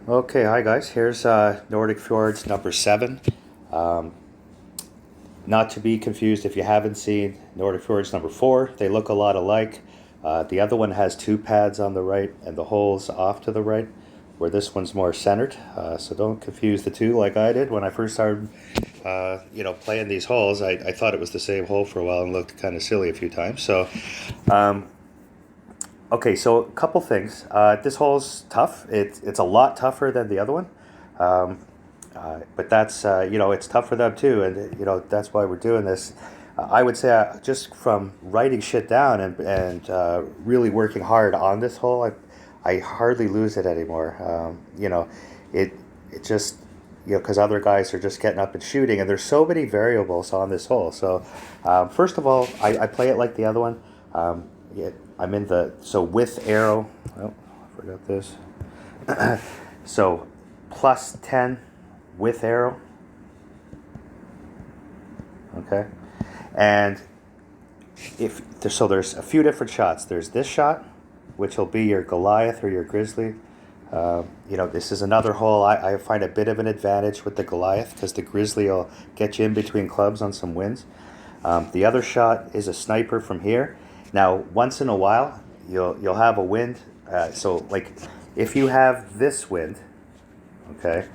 Okay, hi guys. Here's Nordic Fjords number 7. Um, Not to be confused if you haven't seen Nordic Fjords number 4. They look a lot alike. The other one has 2 pads on the right and the holes off to the right, where this one's more centered. So don't confuse the two like I did when I first started playing these holes. I thought it was the same hole for a while and looked kind of silly a few times. Um, Okay, so a couple things. This hole's tough. It's a lot tougher than the other one, um, but that's it's tough for them too, and that's why we're doing this. I would say just from writing shit down and really working hard on this hole, I hardly lose it anymore. It it just because other guys are just getting up and shooting, and there's so many variables on this hole. So first of all, I play it like the other one. Yeah, I'm in the with arrow. Oh, I forgot this. So plus 10 with arrow. Okay, and there's a few different shots. There's this shot, which will be your Goliath or your Grizzly. This is another hole. I find a bit of an advantage with the Goliath because the Grizzly will get you in between clubs on some wins. The other shot is a sniper from here. Now, once in a while, you'll have a wind. So, like, if you have this wind, okay,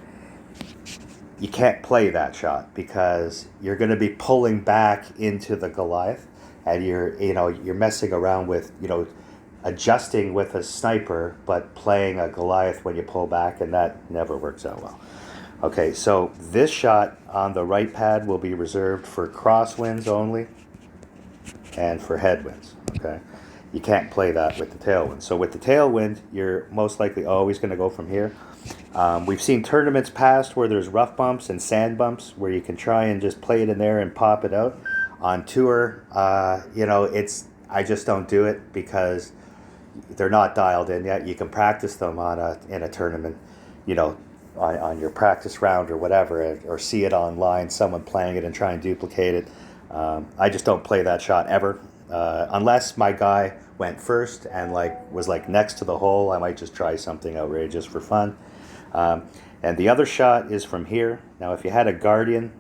you can't play that shot because you're going to be pulling back into the Goliath, and you're messing around with adjusting with a sniper, but playing a Goliath when you pull back, and that never works out well. Okay, so this shot on the right pad will be reserved for crosswinds only and for headwinds. Okay, you can't play that with the tailwind. So with the tailwind, you're most likely always going to go from here. We've seen tournaments past where there's rough bumps and sand bumps where you can try and just play it in there and pop it out. On tour, I just don't do it because they're not dialed in yet. You can practice them in a tournament, on your practice round or whatever, or see it online, someone playing it and try and duplicate it. I just don't play that shot ever, unless my guy went first and was next to the hole. I might just try something outrageous for fun. And the other shot is from here. Now, if you had a Guardian,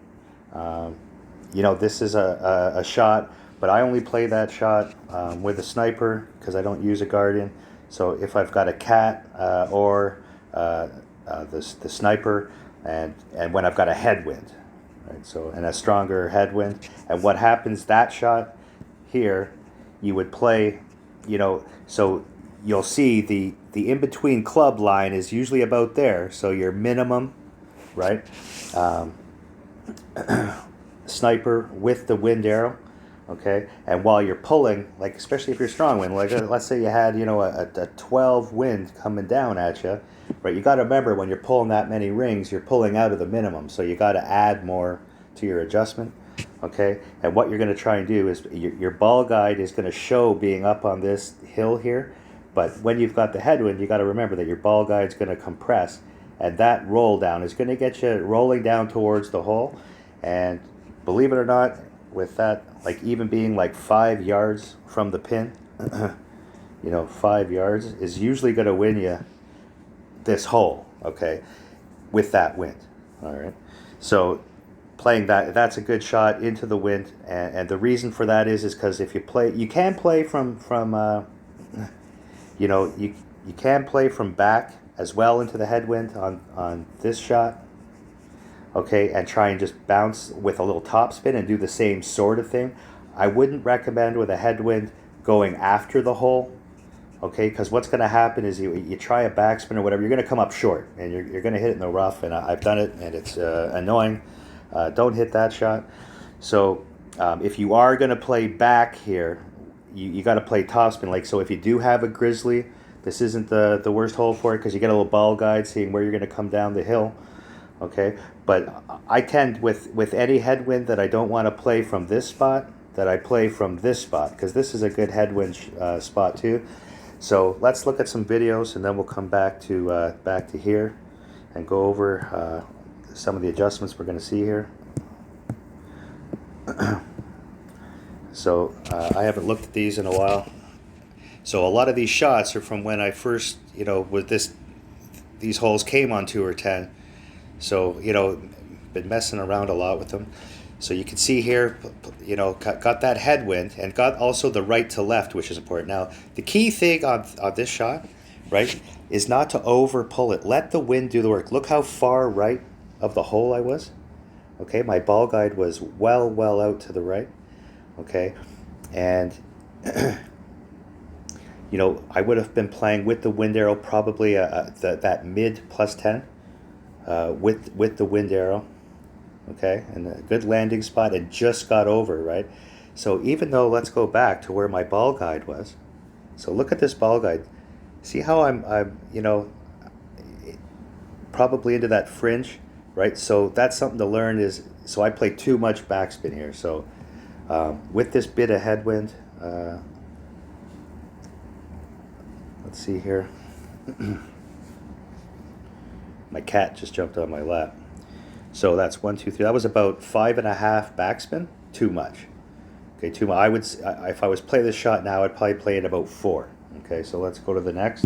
this is a shot, but I only play that shot with a sniper because I don't use a Guardian. So if I've got a cat or the sniper, and when I've got a headwind, right? So and a stronger headwind, and what happens that shot here, you would play, so you'll see the in between club line is usually about there. So your minimum, right? Sniper with the wind arrow, okay, and while you're pulling, especially if you're strong wind, let's say you had a 12 wind coming down at you, right? You got to remember when you're pulling that many rings, you're pulling out of the minimum, so you got to add more to your adjustment, okay. And what you're going to try and do is your ball guide is going to show being up on this hill here, but when you've got the headwind, you got to remember that your ball guide's going to compress, and that roll down is going to get you rolling down towards the hole. And believe it or not, with that, even being 5 yards from the pin, 5 yards is usually going to win you this hole, okay, with that wind. All right. So playing that's a good shot into the wind. And the reason for that is because if you can play from you can play from back as well into the headwind on this shot. Okay, and try and just bounce with a little top spin and do the same sort of thing. I wouldn't recommend with a headwind going after the hole, okay, because what's going to happen is you try a backspin or whatever, you're going to come up short, and you're going to hit it in the rough, and I've done it, and it's annoying. Don't hit that shot. So if you are going to play back here, you got to play topspin. So if you do have a Grizzly, this isn't the worst hole for it because you get a little ball guide seeing where you're going to come down the hill. Okay, but I tend with any headwind that I don't want to play from this spot, that I play from this spot because this is a good headwind spot too. So let's look at some videos and then we'll come back to here and go over some of the adjustments we're going to see here. So I haven't looked at these in a while. So a lot of these shots are from when I first, with these holes came on 2 or 10. So, been messing around a lot with them. So you can see here, got that headwind and got also the right to left, which is important. Now, the key thing on this shot, right, is not to over pull it. Let the wind do the work. Look how far right of the hole I was. Okay, my ball guide was well out to the right. Okay, and I would have been playing with the wind arrow probably that mid plus 10 with the wind arrow. Okay, and a good landing spot and just got over, right? So even though, let's go back to where my ball guide was. So look at this ball guide. See how I'm probably into that fringe, right? So that's something to learn so I play too much backspin here. So with this bit of headwind, let's see here. My cat just jumped on my lap. So that's 1, 2, 3. That was about 5.5 backspin. Too much. Okay, too much. If I was playing this shot now, I'd probably play it about 4. Okay, so let's go to the next.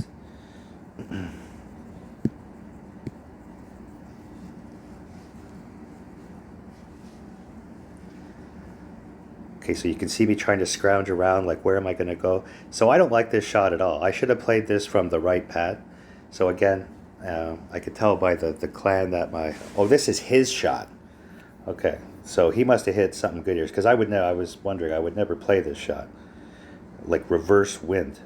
Okay, so you can see me trying to scrounge around, like where am I going to go? So I don't like this shot at all. I should have played this from the right pad. So again, I could tell by the clan that this is his shot. Okay, so he must have hit something good here, because I was wondering, I would never play this shot. Like reverse wind.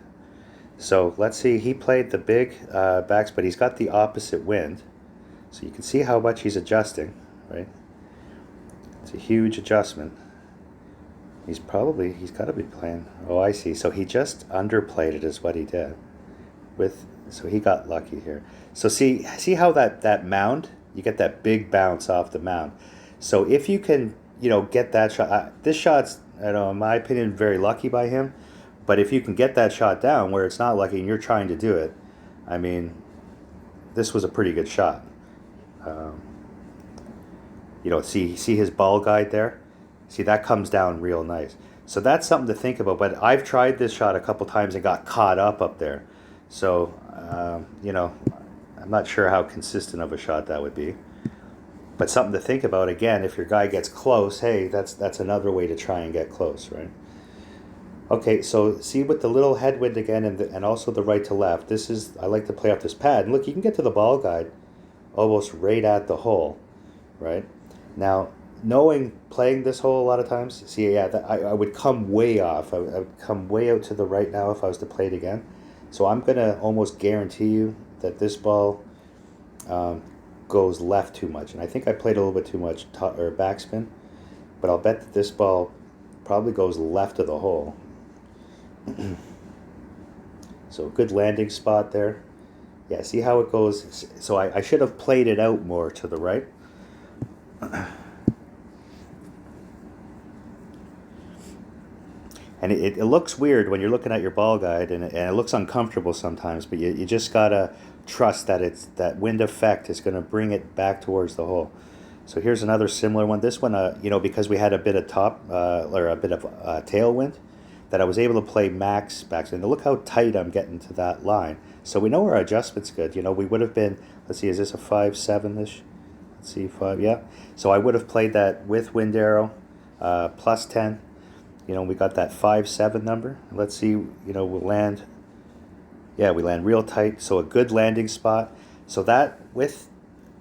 So let's see, he played the big backs, but he's got the opposite wind. So you can see how much he's adjusting, right? It's a huge adjustment. He's got to be playing, oh I see, so he just underplayed it is what he did. So he got lucky here. So see how that mound, you get that big bounce off the mound. So if you can, get that shot, this shot's, in my opinion, very lucky by him. But if you can get that shot down where it's not lucky and you're trying to do it, I mean, this was a pretty good shot. See his ball guide there? See, that comes down real nice. So that's something to think about. But I've tried this shot a couple times and got caught up there. So, I'm not sure how consistent of a shot that would be. But something to think about, again, if your guy gets close, hey, that's another way to try and get close, right? Okay, so see with the little headwind again and also the right to left, I like to play off this pad. And look, you can get to the ball guide almost right at the hole, right? Now, playing this hole a lot of times, see, yeah, I would come way off. I would come way out to the right now if I was to play it again. So I'm going to almost guarantee you that this ball goes left too much. And I think I played a little bit too much backspin, but I'll bet that this ball probably goes left of the hole. So good landing spot there. Yeah, see how it goes? So I should have played it out more to the right. And it looks weird when you're looking at your ball guide, and it looks uncomfortable sometimes, but you just gotta trust that that wind effect is going to bring it back towards the hole. So here's another similar one. This one, because we had a bit of tailwind, that I was able to play max backspin. Look how tight I'm getting to that line. So we know our adjustment's good. We would have been, let's see, is this a 5-7-ish? Let's see, 5, yeah. So I would have played that with wind arrow, plus 10. We got that 5-7 number. Let's see, we'll land. Yeah, we land real tight. So a good landing spot. So that with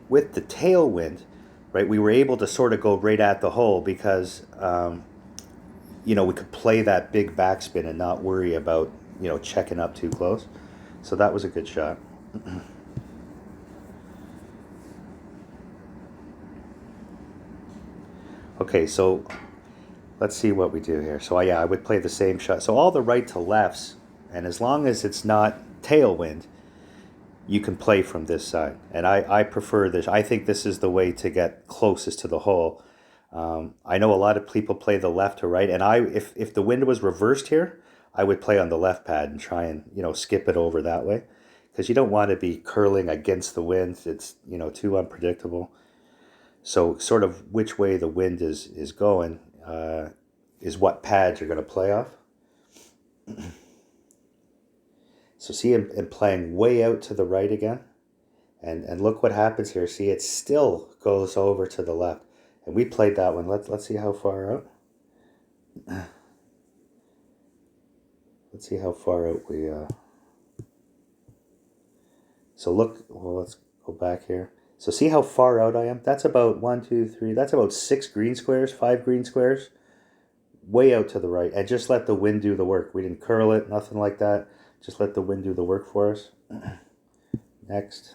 the tailwind, right, we were able to sort of go right at the hole because, we could play that big backspin and not worry about, checking up too close. So that was a good shot. Okay, so let's see what we do here. So yeah, I would play the same shot. So all the right to lefts, and as long as it's not tailwind, you can play from this side. And I prefer this. I think this is the way to get closest to the hole. I know a lot of people play the left to right, and if the wind was reversed here, I would play on the left pad and try and skip it over that way, because you don't want to be curling against the wind. It's too unpredictable. So sort of which way the wind is going is what pads you're going to play off. So see him playing way out to the right again. And look what happens here. See, it still goes over to the left. And we played that one. Let's see how far out. Let's see how far out we... So look, well, let's go back here. So see how far out I am? That's about 1, 2, 3. That's about 6 green squares, 5 green squares. Way out to the right. And just let the wind do the work. We didn't curl it, nothing like that. Just let the wind do the work for us. Next.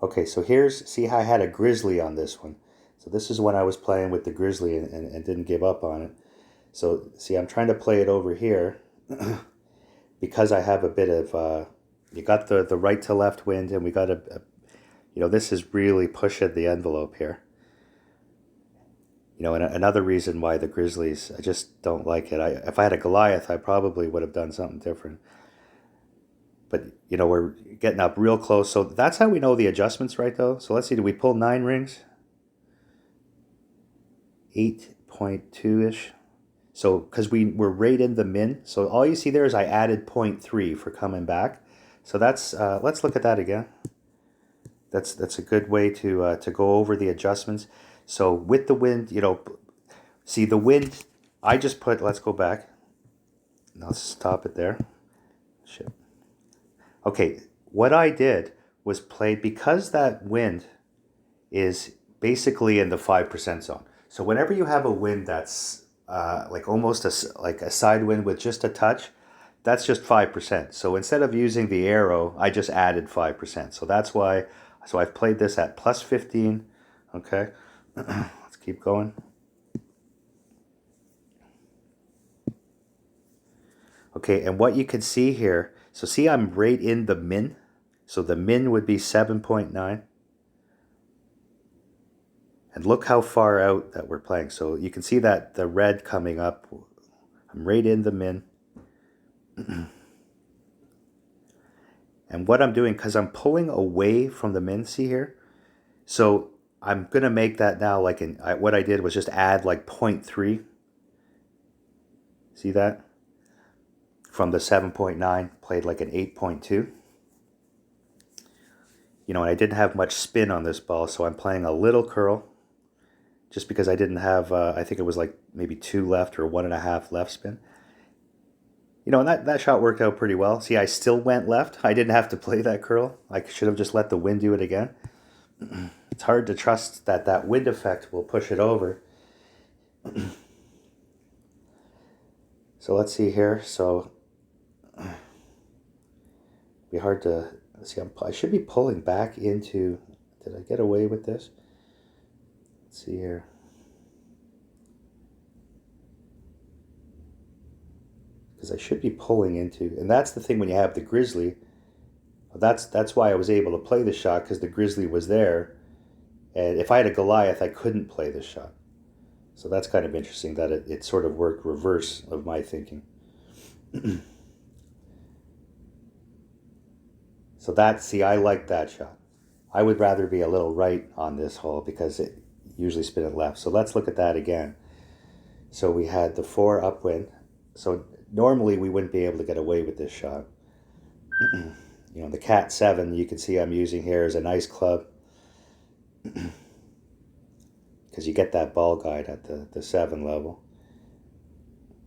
Okay, so see how I had a grizzly on this one. So this is when I was playing with the grizzly and didn't give up on it. So see, I'm trying to play it over here because I have a bit of, you got the right to left wind, and we got this is really pushing the envelope here. And another reason why the grizzlies, I just don't like it. If I had a Goliath, I probably would have done something different. But, we're getting up real close. So that's how we know the adjustment's right, though. So let's see, did we pull 9 rings? 8.2-ish. So, because we're right in the min. So all you see there is I added 0.3 for coming back. So that's, let's look at that again. That's a good way to go over the adjustments. So with the wind, see the wind, I just put, let's go back. Now let's stop it there. Shit. Okay, what I did was play, because that wind is basically in the 5% zone. So whenever you have a wind that's like almost like a side wind with just a touch, that's just 5%. So instead of using the arrow, I just added 5%. So that's why, so I've played this at plus 15. Okay, let's keep going. Okay, and what you can see here, so see I'm right in the min. So the min would be 7.9. And look how far out that we're playing. So you can see that the red coming up, I'm right in the min. And what I'm doing, because I'm pulling away from the min, see here? So I'm going to make that now like what I did was just add like 0.3. See that? From the 7.9, played like an 8.2. And I didn't have much spin on this ball, so I'm playing a little curl. Just because I didn't have, I think it was like maybe 2 left or 1.5 left spin. And that shot worked out pretty well. See, I still went left. I didn't have to play that curl. I should have just let the wind do it again. It's hard to trust that wind effect will push it over. So let's see here. So it'd be hard to see. I should be pulling back into. Did I get away with this? Let's see here. Because I should be pulling into, and that's the thing when you have the grizzly. That's why I was able to play the shot, because the grizzly was there. And if I had a Goliath, I couldn't play this shot. So that's kind of interesting that it sort of worked reverse of my thinking. So I like that shot. I would rather be a little right on this hole because it usually spin it left. So let's look at that again. So we had the 4 upwind. So normally we wouldn't be able to get away with this shot. The Cat 7 you can see I'm using here is a nice club. Because you get that ball guide at the 7 level.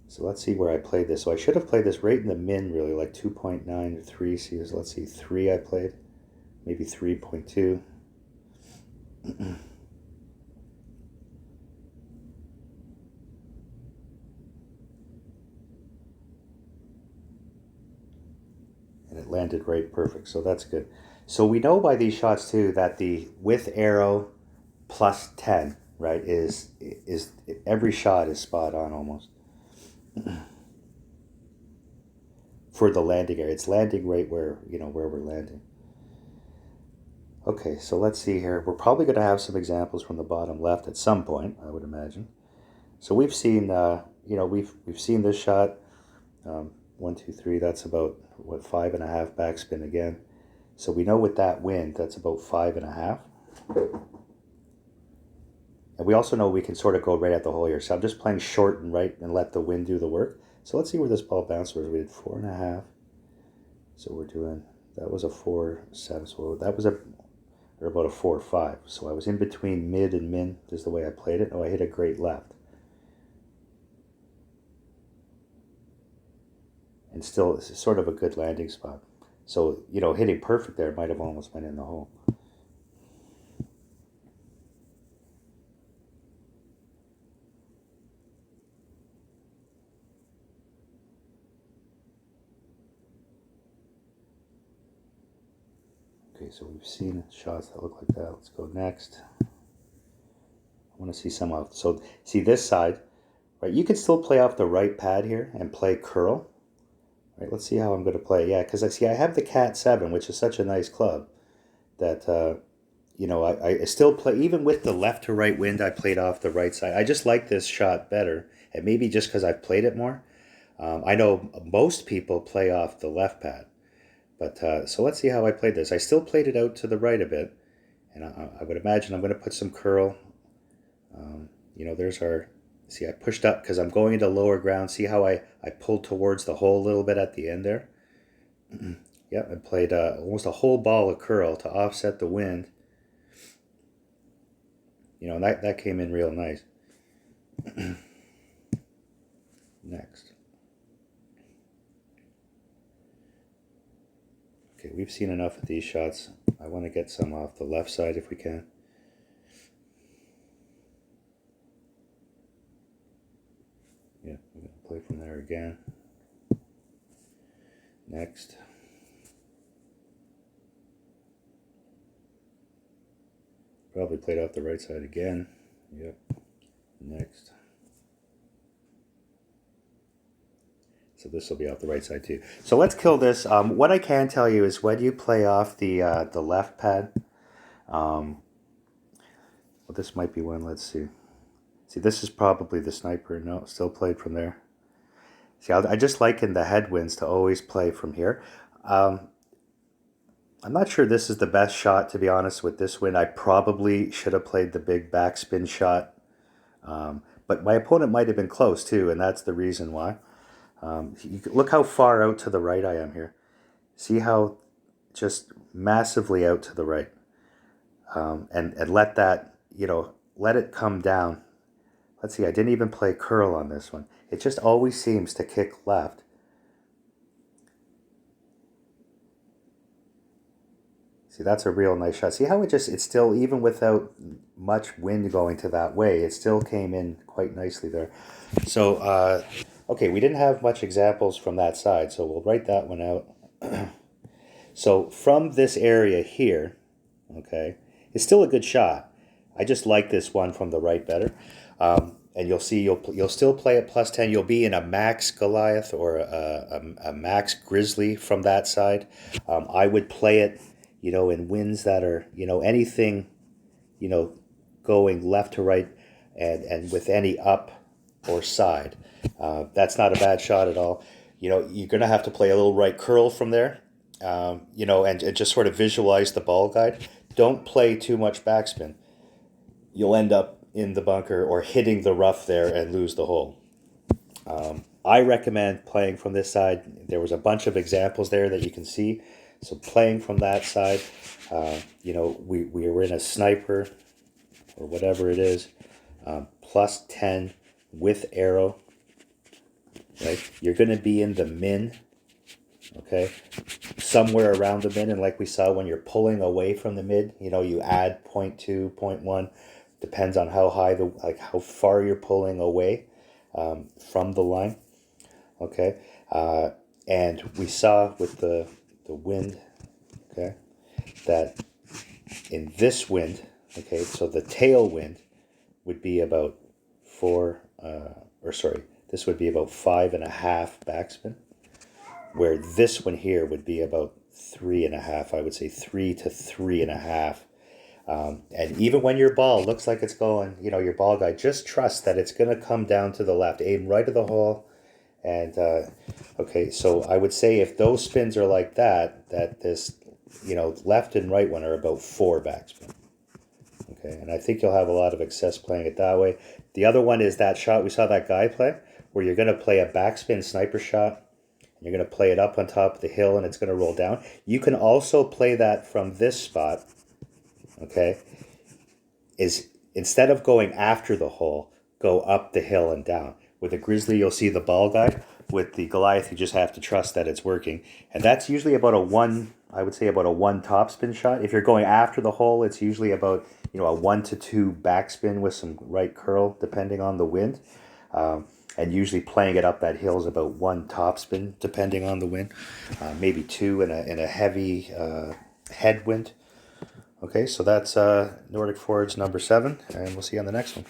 So let's see where I played this. So I should have played this right in the min, really, like 2.9 or 3. See, let's see, 3 I played. Maybe 3.2. And it landed right perfect, so that's good. So we know by these shots, too, that the with arrow plus 10, right, is every shot is spot on almost. For the landing area. It's landing right where we're landing. Okay, so let's see here. We're probably going to have some examples from the bottom left at some point, I would imagine. So we've seen, we've seen this shot. 1, 2, 3. That's about 5.5 backspin again. So we know with that wind, that's about 5.5. And we also know we can sort of go right at the hole here. So I'm just playing short and right and let the wind do the work. So let's see where this ball bounced. We did 4.5. So we're doing, that was a 4.7. So that was or about a 4.5. So I was in between mid and min, is the way I played it. Oh, I hit a great left. And still, this is sort of a good landing spot. So, you know, hitting perfect there might have almost went in the hole. Okay, so we've seen shots that look like that. Let's go next. I want to see some off. So, see this side, right? You can still play off the right pad here and play curl. Right, let's see how I'm going to play. Yeah, because I have the Cat 7, which is such a nice club that, you know, I still play, even with the left to right wind, I played off the right side. I just like this shot better, and maybe just because I've played it more. I know most people play off the left pad, but so let's see how I played this. I still played it out to the right a bit, and I would imagine I'm going to put some curl. You know, there's our... See, I pushed up because I'm going into lower ground. See how I pulled towards the hole a little bit at the end there? Yep, I played almost a whole ball of curl to offset the wind. You know, that came in real nice. Next. Okay, we've seen enough of these shots. I want to get some off the left side if we can. Yeah, we're going to play from there again. Next. Probably played off the right side again. Yep. Next. So this will be off the right side too. So let's kill this. What I can tell you is when you play off the left pad, well, this might be one. Let's see. See, this is probably the sniper. No, still played from there. See, I just liken the headwinds to always play from here. I'm not sure this is the best shot, to be honest, with this wind. I probably should have played the big backspin shot. But my opponent might have been close, too, and that's the reason why. Look how far out to the right I am here. See how just massively out to the right. And let that, you know, let it come down. Let's see, I didn't even play curl on this one. It just always seems to kick left. See, that's a real nice shot. See how it's still, even without much wind going to that way, it still came in quite nicely there. So, okay, we didn't have much examples from that side, so we'll write that one out. So from this area here, okay, it's still a good shot. I just like this one from the right better. And you'll see you'll still play at +10. You'll be in a max Goliath or a max Grizzly from that side. I would play it, you know, in winds that are, you know, anything, you know, going left to right and with any up or side. That's not a bad shot at all. You know, you're going to have to play a little right curl from there, you know, and just sort of visualize the ball guide. Don't play too much backspin. You'll end up in the bunker or hitting the rough there and lose the hole. I recommend playing from this side. There was a bunch of examples there that you can see. So playing from that side, you know, we were in a sniper or whatever it is, +10 with arrow, right? You're going to be in the min, okay? Somewhere around the min, and like we saw when you're pulling away from the mid, you know, you add 0.2, 0.1, depends on how high how far you're pulling away from the line, okay? And we saw with the wind, okay, that in this wind, okay, so the tailwind would be about this would be about 5.5 backspin, where this one here would be about 3.5. I would say 3 to 3.5. And even when your ball looks like it's going, you know, your ball guide, just trust that it's going to come down to the left. Aim right at the hole. And, okay, so I would say if those spins are like that this, you know, left and right one are about 4 backspin. Okay, and I think you'll have a lot of success playing it that way. The other one is that shot we saw that guy play, where you're going to play a backspin sniper shot. You're going to play it up on top of the hill and it's going to roll down. You can also play that from this spot, okay, is instead of going after the hole, go up the hill and down. With a grizzly, you'll see the ball guide. With the Goliath, you just have to trust that it's working. And that's usually about a one, I would say about a one topspin shot. If you're going after the hole, it's usually about, a 1 to 2 backspin with some right curl, depending on the wind. And usually playing it up that hill is about 1 topspin, depending on the wind. Maybe 2 in a heavy headwind. Okay, so that's Nordic Fjords number 7, and we'll see you on the next one.